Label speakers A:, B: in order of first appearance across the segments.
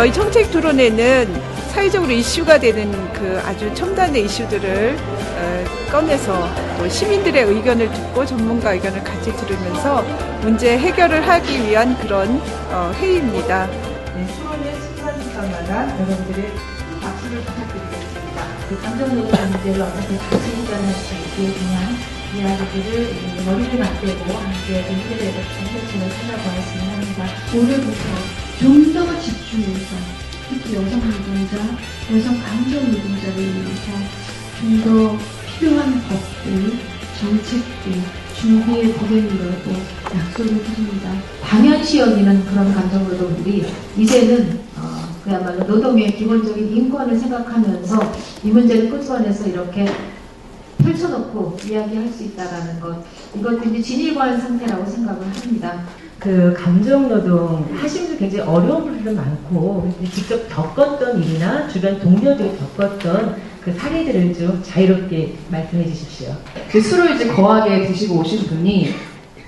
A: 저희 정책 토론회는 사회적으로 이슈가 되는 그 아주 첨단의 이슈들을 꺼내서 또 시민들의 의견을 듣고 전문가 의견을 같이 들으면서 문제 해결을 하기 위한 그런 회의입니다.
B: 네, 토론회 순서마다 여러분들의 박수를 부탁드리겠습니다. 그 감정노동 문제를 어떻게 다시 해결할 수 있게 그냥 이야기들을 머리를 맞대고 함께 해결해서 펼치며 찾아보았으면 합니다.
C: 올해부터 좀 더 집중해서 특히 여성 노동자, 여성 강정 노동자를 위해서 좀 더 필요한 법들, 정책들 준비해 보겠노라고 약속을 드립니다.
B: 당연시 여기는 그런 감정노동들이 이제는 그야말로 노동의 기본적인 인권을 생각하면서 이 문제를 끄집어내서 이렇게 펼쳐놓고 이야기할 수 있다는 것, 이것도 이제 진일보한 상태라고 생각을 합니다.
D: 그 감정노동 하시면서 굉장히 어려운 분들도 많고 직접 겪었던 일이나 주변 동료들이 겪었던 그 사례들을 좀 자유롭게 말씀해 주십시오.
E: 그 술을 이제 거하게 드시고 오신 분이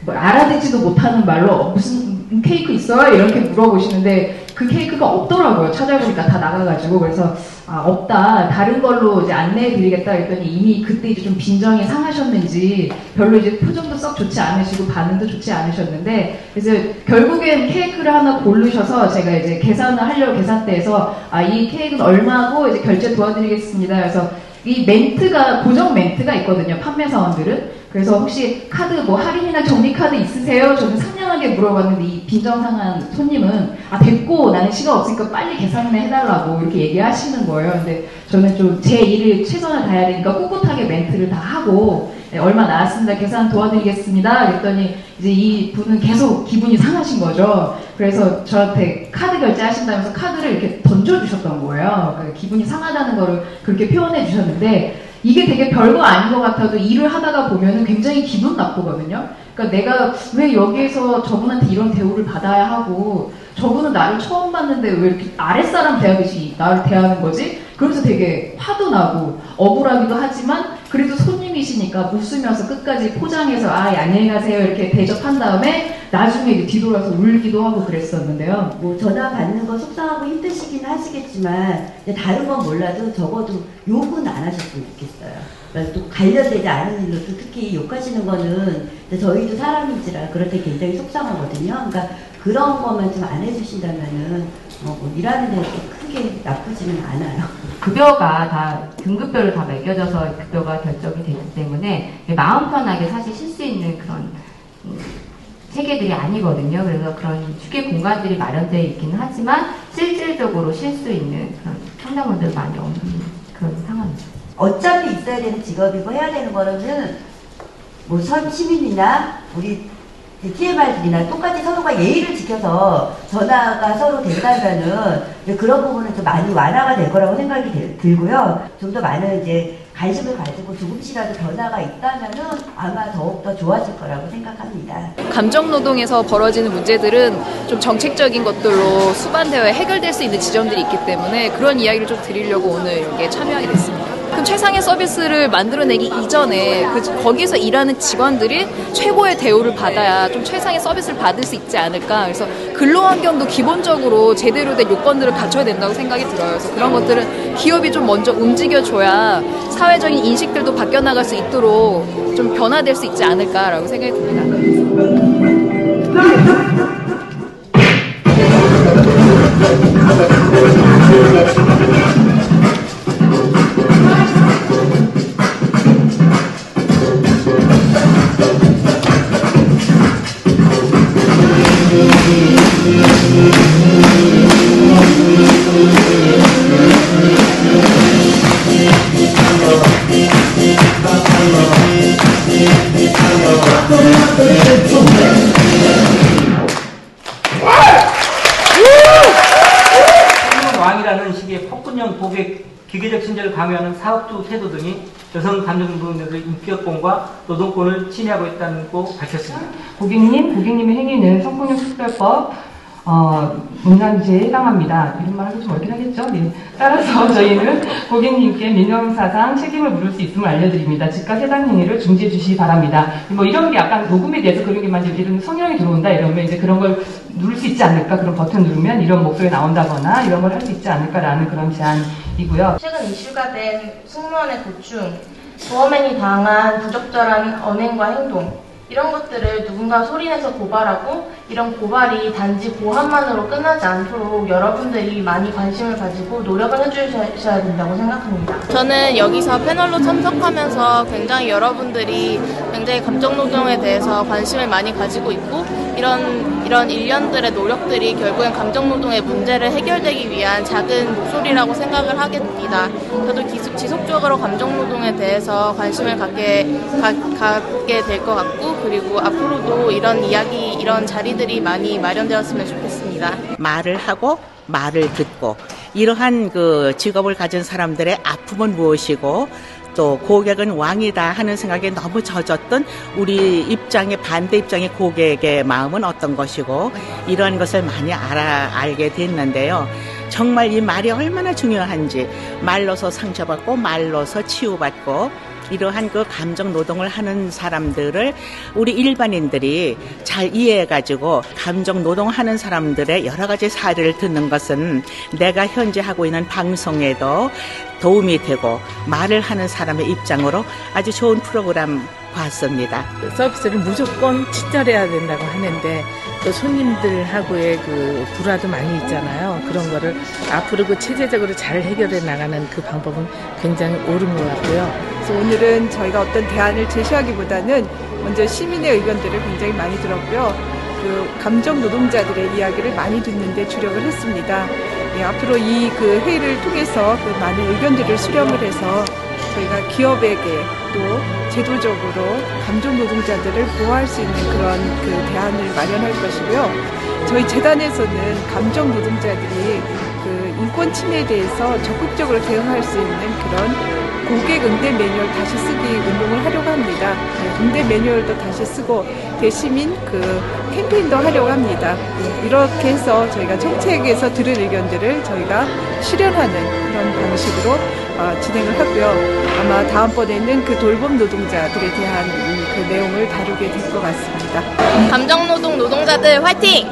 E: 뭐 알아듣지도 못하는 말로 무슨 케이크 있어요? 이렇게 물어보시는데 그 케이크가 없더라고요. 찾아보니까 다 나가가지고. 그래서 없다, 다른 걸로 이제 안내해 드리겠다 했더니 이미 그때 이제 좀 빈정이 상하셨는지 별로 이제 표정도 썩 좋지 않으시고 반응도 좋지 않으셨는데, 그래서 결국엔 케이크를 하나 고르셔서 제가 이제 계산을 하려고 계산대에서 이 케이크는 얼마고 이제 결제 도와드리겠습니다. 그래서 이 멘트가, 고정 멘트가 있거든요, 판매사원들은. 그래서 혹시 카드 뭐 할인이나 적립카드 있으세요? 저는 상냥하게 물어봤는데 이 빈정상한 손님은 됐고 나는 시간 없으니까 빨리 계산을 해달라고 이렇게 얘기하시는 거예요. 근데 저는 좀 제 일을 최선을 다해야 되니까 꿋꿋하게 멘트를 다 하고 얼마 나왔습니다, 계산 도와드리겠습니다 그랬더니 이제 이 분은 계속 기분이 상하신 거죠. 그래서 저한테 카드 결제하신다면서 카드를 이렇게 던져주셨던 거예요. 기분이 상하다는 거를 그렇게 표현해 주셨는데, 이게 되게 별거 아닌 것 같아도 일을 하다가 보면은 굉장히 기분 나쁘거든요. 그러니까 내가 왜 여기에서 저분한테 이런 대우를 받아야 하고, 저분은 나를 처음 봤는데 왜 이렇게 아랫사람 대하듯이 나를 대하는 거지? 그러면서 되게 화도 나고 억울하기도 하지만 그래도 손님이시니까 웃으면서 끝까지 포장해서 안녕히 가세요 이렇게 대접한 다음에 나중에 이제 뒤돌아서 울기도 하고 그랬었는데요.
F: 뭐 전화 받는 거 속상하고 힘드시긴 하시겠지만 다른 건 몰라도 적어도 욕은 안 하셨으면 좋겠어요. 그러니까 또 관련되지 않은 일로 또 특히 욕하시는 거는 저희도 사람인지라 그럴 때 굉장히 속상하거든요. 그러니까 그런 것만 좀 안 해주신다면은 뭐 일하는 데 크게 나쁘지는 않아요.
G: 급여가 다 등급별로 다 매겨져서 급여가 결정이 되기 때문에 마음 편하게 사실 쉴 수 있는 그런 체계들이 아니거든요. 그래서 그런 휴게 공간들이 마련되어 있기는 하지만 실질적으로 쉴 수 있는 그런 상담원들 많이 없는 그런 상황이죠.
F: 어차피 있어야 되는 직업이고 해야 되는 거는 뭐 시민이나 우리 TMR들이나 똑같이 서로가 예의를 지켜서 전화가 서로 된다면은 그런 부분은 좀 많이 완화가 될 거라고 생각이 들고요. 좀 더 많은 이제 관심을 가지고 조금씩이라도 변화가 있다면은 아마 더욱더 좋아질 거라고 생각합니다.
H: 감정노동에서 벌어지는 문제들은 좀 정책적인 것들로 수반되어 해결될 수 있는 지점들이 있기 때문에 그런 이야기를 좀 드리려고 오늘 여기에 참여하게 됐습니다. 그럼 최상의 서비스를 만들어내기 이전에 거기서 일하는 직원들이 최고의 대우를 받아야 좀 최상의 서비스를 받을 수 있지 않을까. 그래서 근로환경도 기본적으로 제대로 된 요건들을 갖춰야 된다고 생각이 들어요. 그래서 그런 것들은 기업이 좀 먼저 움직여줘야 사회적인 인식들도 바뀌어나갈 수 있도록 좀 변화될 수 있지 않을까라고 생각이 듭니다.
I: 왕이라는 식의 폭군형 고객 기계적 신뢰를 강요하는 사업주 태도 등이 여성 감정노동자들의 인격권과 노동권을 침해하고 있다고 밝혔습니다.
G: 고객님의 행위는 성폭력 특별법
J: 문장지에 해당합니다. 이런 말 하기 좀 어렵긴 하겠죠? 네. 따라서 저희는 고객님께 민영사상 책임을 물을 수 있음을 알려드립니다. 즉각 해당 행위를 중지해 주시기 바랍니다. 뭐 이런 게 약간 녹음에 대해서 그런 게 만약에 이런 성희롱이 들어온다 이러면 이제 그런 걸 누를 수 있지 않을까, 그런 버튼 누르면 이런 목소리가 나온다거나 이런 걸 할 수 있지 않을까라는 그런 제안이고요.
K: 최근 이슈가 된 승무원의 고충, 보험행위 당한 부적절한 언행과 행동, 이런 것들을 누군가 소리내서 고발하고 이런 고발이 단지 고함만으로 끝나지 않도록 여러분들이 많이 관심을 가지고 노력을 해주셔야 된다고 생각합니다.
L: 저는 여기서 패널로 참석하면서 굉장히 여러분들이 굉장히 감정노동에 대해서 관심을 많이 가지고 있고 이런 일련들의 노력들이 결국엔 감정노동의 문제를 해결되기 위한 작은 목소리라고 생각을 하게 됩니다. 저도 지속적으로 감정노동에 대해서 관심을 갖게 될 것 같고, 그리고 앞으로도 이런 이야기, 이런 자리들이 많이 마련되었으면 좋겠습니다.
M: 말을 하고 말을 듣고 이러한 그 직업을 가진 사람들의 아픔은 무엇이고 또 고객은 왕이다 하는 생각에 너무 젖었던 우리 입장의 반대 입장의 고객의 마음은 어떤 것이고 이러한 것을 많이 알게 됐는데요. 정말 이 말이 얼마나 중요한지, 말로서 상처받고 말로서 치유받고 이러한 그 감정 노동을 하는 사람들을 우리 일반인들이 잘 이해해가지고 감정 노동하는 사람들의 여러 가지 사례를 듣는 것은 내가 현재 하고 있는 방송에도 도움이 되고 말을 하는 사람의 입장으로 아주 좋은 프로그램 봤습니다.
N: 서비스를 무조건 친절해야 된다고 하는데 또 손님들하고의 그 불화도 많이 있잖아요. 그런 거를 앞으로 그 체계적으로 잘 해결해 나가는 그 방법은 굉장히 옳은 것 같고요.
A: 그래서 오늘은 저희가 어떤 대안을 제시하기보다는 먼저 시민의 의견들을 굉장히 많이 들었고요. 그 감정 노동자들의 이야기를 많이 듣는데 주력을 했습니다. 예, 앞으로 이 그 회의를 통해서 그 많은 의견들을 수렴을 해서 저희가 기업에게 또 제도적으로 감정 노동자들을 보호할 수 있는 그런 그 대안을 마련할 것이고요. 저희 재단에서는 감정 노동자들이 그 인권 침해에 대해서 적극적으로 대응할 수 있는 그런 고객 응대 매뉴얼 다시 쓰기 운동을 하려고 합니다. 응대 매뉴얼도 다시 쓰고 대시민 그 캠페인도 하려고 합니다. 이렇게 해서 저희가 정책에서 들은 의견들을 저희가 실현하는 그런 방식으로 진행을 하고요. 아마 다음번에는 그 돌봄 노동자들에 대한 그 내용을 다루게 될 것 같습니다.
L: 감정노동 노동자들 화이팅!